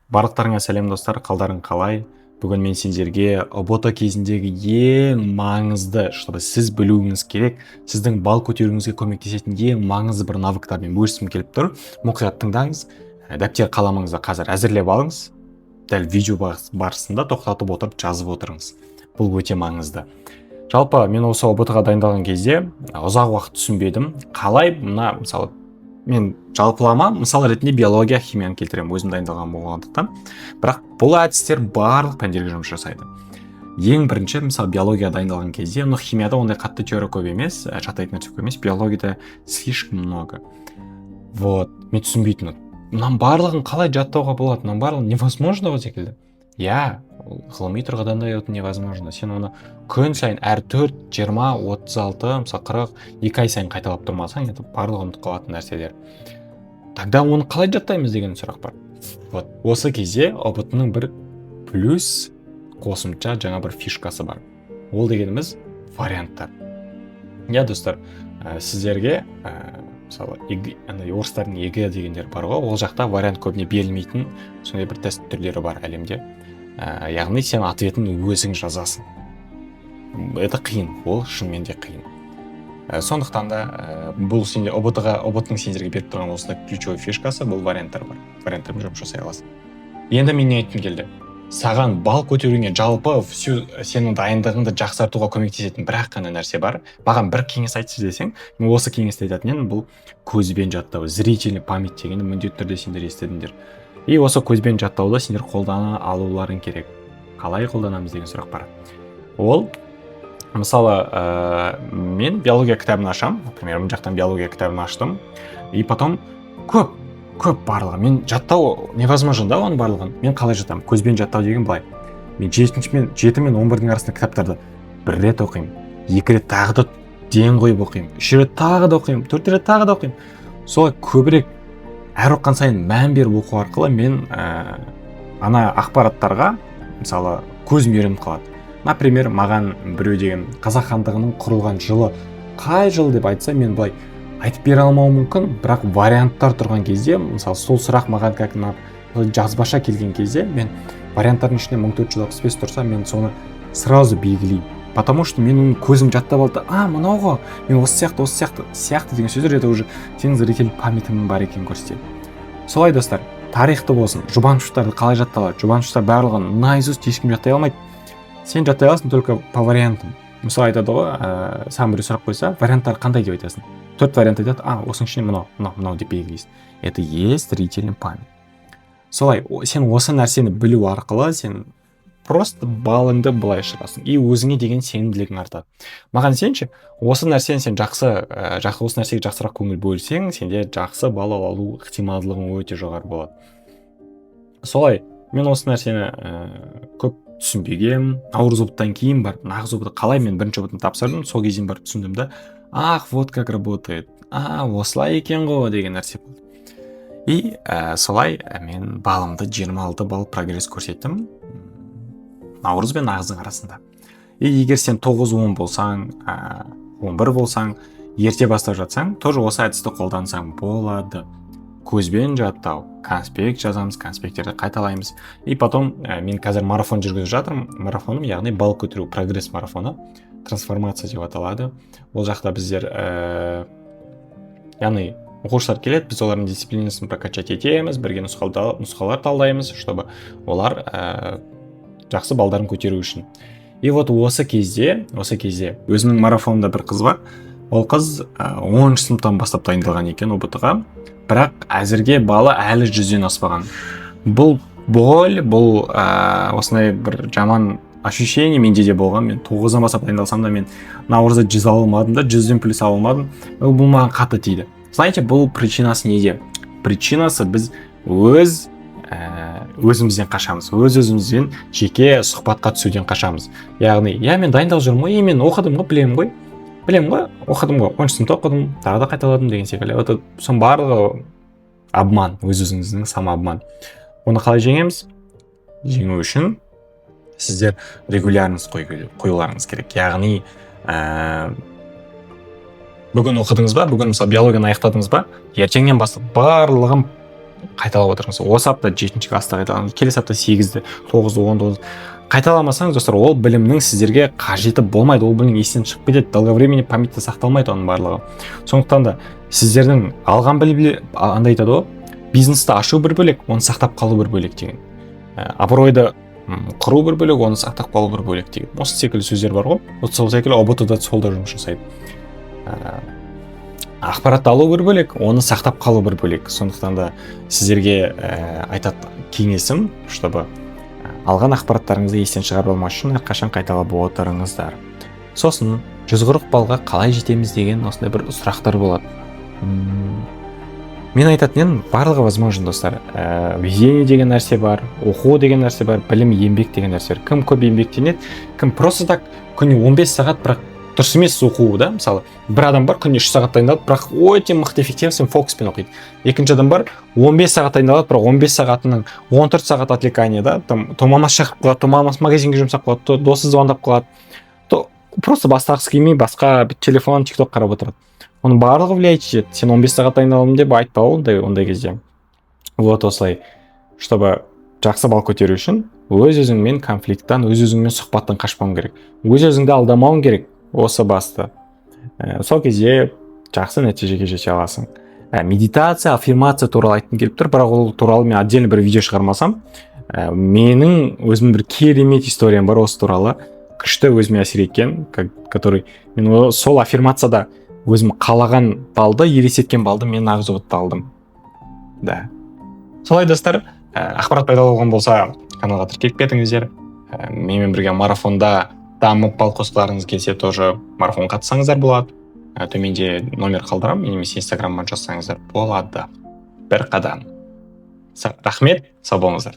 Барлықтарыңа сәлем достар, қалдарың қалай? Бүгін мен сендерге ұбт кезіндегі ең маңызды, чтобы сіз білуіңіз керек, сіздің балл көтеруіңізге көмектесетін ең маңызды бір навыктармен бөліскім келіп тұр. Мұқият тыңдаңыз, дәптер қаламыңызды қазір әзірлеп алыңыз. Дәл видео барысында тоқтатып отырып жазып отырыңыз. Бұл өте маңызды. Жалпы мен осы ұбт-ға дайындалған кезде ұзақ уақыт түсінбедім. Қалай мына мысалы мен жалпылама мысал ретінде биология, химияны келтіремін, өзім дайындалған болғандықтан. Бірақ бұл әдістер барлық пәндерге жұмыс жасайды. Ең бірінші, мысалы биология дайындалған кезде, химияда ондай қатты теория көп емес, жатайтын нәрсе көп емес, биологияда слишком много. Вот, мен түсінбейтінмін. Мынан барлығын қалай жаттауға болады? Мынан барлығын невозможно ғой секілді. Иә, ғылыми тұрғыдан да невозможно. Сен оны күн сайын әр 4, 20, 36, мысалы 40, 2 ай сайын қайталап тұрмасаң, это барлығы ұмытып қалатын нәрселер. Тогда оны қалай жаттаймыз деген сұрақ бар. Вот, осы кезде ұбт-ның бір плюс қосымша жаңа бір фишкасы бар. Ол дегеніміз варианттар. Я достар, сіздерге мысалы орыстардың ЕГЭ дегендер бар ғой, ол жақта вариант көбіне берілмейтін сондай бір тест түрлері бар әлемде. Яғни сен ответін өзің жазасың. Это қиын, ол шынымен де қиын. Сондықтан да бұл сенде ұбт-ның сендерге беріп тұрған осындай ключевой фишкасы, бұл варианттар бар. Варианттармен жұмыс жасай аласың. Енді мен не айтқым келді? Саған балл көтеруіңе жалпы сенің дайындығыңды жақсартуға көмектесетін бірақ қана нәрсе бар. Маған бір кеңес айтшы десең, мен осы кеңесті айтатын едім, бұл көзбен жаттау, зрительный память дегенді міндетті түрде сендер естідіңдер. И осы көзбен жаттауды сендер қолдана алуларың керек. Қалай қолданамыз деген сұрақ бар. Ол, мысалы, мен биология кітабын ашам, например, бұл жақтан биология кітабын аштым, и потом көп барлығы. Мен жаттау невозможно да оның барлығын. Мен қалай жаттам? Көзбен жаттау деген былай. Мен 7 мен 11-дің арасында кітаптарды бір рет оқимын, 2 рет тағы да ден қойып оқимын, 3 рет тағы да оқимын, 4 рет тағы да оқимын. Солай көбірек әр оққан сайын мән беріп оқу арқылы мен ана ақпараттарға мысалы көзім үйреніп қалады. Например, маған біреу деген қазақ хандығының құрылған жылы қай жыл деп айтса, мен былай айтып бере алмауым мүмкін, бірақ варианттар тұрған кезде, мысалы сол сұрақ маған как жазбаша келген кезде, мен варианттардың ішінде 1465 тұрса, мен соны сразу белгілеймін. Потому что мен оның көзім жаттап алды, мынау ғой, мен осы сияқты деген сөздер, это уже сенің зрительный памятіңнің бар екенін көрсетеді. Солай достар, тарихты болсын, жұбанышевтарды қалай жатталады? Жұбанышевтар барлығын наизусть ешкім жаттай алмайды. Сен жаттай аласың только по вариантам. Мысалы айтады ғой, саған біреу сұрақ қойса, варианттар қандай деп айтасың? 4 вариант айтады, осының ішіне мынау деп белгілейсің. Это есть зрительный память. Солай, сен осы нәрсені білу арқылы сен просто балыңды былай шығасың. И өзіңе деген сенімділігің артады. Маған сенші, осы нәрсені сен осы нәрсеге жақсырақ көңіл бөлсең, сенде жақсы балл алу ықтималдылығың өте жоғары болады. Солай, мен осы нәрсені көп түсінбегем. Ауыр ұбттан кейін барып, нағыз ұбтты қалай мен бірінші ұбтын тапсырдым, сол кезден барып түсіндім да, вот как работает. Осылай екен ғой деген нәрсе болды. И солай мен балымды 26 балл прогресс көрсеттім. Наурыз бен нағыздың арасында. И егер сен 9-10 болсаң, 11 болсаң, ерте бастап жатсаң, тоже осы әдісті қолдансаң болады. Көзбен жаттау, конспект жазамыз, конспекттерді қайталаймыз. И потом мен қазір марафон жүргізіп жатырмын. Марафоным, яғни балл көтеру прогресс марафоны, трансформация деп аталады. Ол жақта біздер, яғни оқушылар келеді, біз олардың дисциплинасын прокачать етеміз, бірге нұсқалар талдаймыз, чтобы олар жақсы балдарын көтеру үшін. И вот осы кезде өзімнің марафонымда бір қыз бар. Ол қыз 10-шы сыныптан бастап дайындалған екен ұбт-ға, бірақ әзірге балы әлі 100-ден аспаған. Бұл боль, бұл осындай бір жаман ощущение менде де болған. Мен 9-дан бастап дайындалсам да мен наурызда 100 алмадым да, 100-ден плюс алмадым. Бұл маған қатты тиді. Знаете, бұл причинасы неде? Причинасы біз өзімізден қашамыз, өзімізбен жеке сұхбатқа түсуден қашамыз. Яғни, мен дайындалып жүрмін ғой, мен оқыдым ғой, білем ғой, оқыдым ғой, 10-шы сыныпта оқыдым, тағы да қайталадым деген секілді. Сон барлығы обман, өз-өзіңіздің самообман. Оны қалай жеңеміз? Жеңу үшін сіздер регулярность қоюларыңыз керек. Яғни, бүгін оқыдыңыз ба, бүгін мысалы биологияны аяқтадыңыз ба, ертеңнен бастап барлығын қайталап отырыңыз. Осы апта 7-ші класты қайталаңыз, келесі апта 8-ді, 9-ды, 10-ды қайталамасаңыз, достар, ол білімнің сіздерге қажеті болмайды, ол білім естен шығып кетеді, долго времени памятьта сақталмайды оның барлығы. Сондықтан да сіздердің алған білім, андай айтады ғой, бизнесті ашу бір бөлек, оны сақтап қалу бір бөлек деген. Абыройды құру бір бөлек, оны сақтап қалу бір бөлек деген. Осы секілді сөздер бар ғой. Сол секілді ұбт-да сол да жұмыс жасайды. Ақпаратты алу бір бөлек, оны сақтап қалу бір бөлек. Сондықтан да сіздерге айтады кеңесім, чтобы алған ақпараттарыңызды естен шығарып алмас үшін әрқашан қайталап отырыңыздар. Сосын 140 балға қалай жетеміз деген осындай бір сұрақтар болады. Мен айтатын барлығы возможно, достар. Везение деген нәрсе бар, оқу деген нәрсе бар, білім, еңбек деген нәрсе бар. Кім көп еңбектенеді, кім просто так күніне 15 сағат, бірақ дұрыс емес оқуы, да? Мысалы, бір адам бар, күніне 3 сағат дайындалады, бірақ өте мықты эффективен фокуспен оқиды. Екінші адам бар, 15 сағат дайындалады, бірақ 15 сағатының 14 сағат отвлекание, да? То мамасы шақырып қалады, то мамасы магазинге жұмсап қалады, то досы звондап қалады, то просто бастағысы келмей басқа телефон, тикток қарап отырады. Оның барлығы влиять етеді. Сен 15 сағат дайындаламын деп айтпау ондай кезде. Вот осылай, чтобы жақсы балл көтеру үшін өз-өзіңмен конфликттан, өз-өзіңмен сұхбаттан қашпауың керек. Өз-өзіңді алдамауың керек. Осы басты. Сол кезде жақсы нәтижеге жете аласың. Медитация, аффирмация туралы айтқым келіп тұр, бірақ ол туралы мен отдельно бір видео шығармасам, менің өзімнің бір керемет историям бар осы туралы. Күшті өзіме әсер еткен, который мен сол аффирмацияда өзім қалаған балды, елестеткен балды мен нағыз ұбт алдым. Да. Солай, достар, ақпарат пайда болған болса, каналға тіркеліп кетіңіздер. Менімен бірге марафонда дамып бал қосқыларыңыз келсе, тоже марафон қатысаңыздар болады. Төменде номер қалдырам, немесе инстаграмға жазсаңыздар болады. Бір қадам. Рахмет, сау болыңыздар.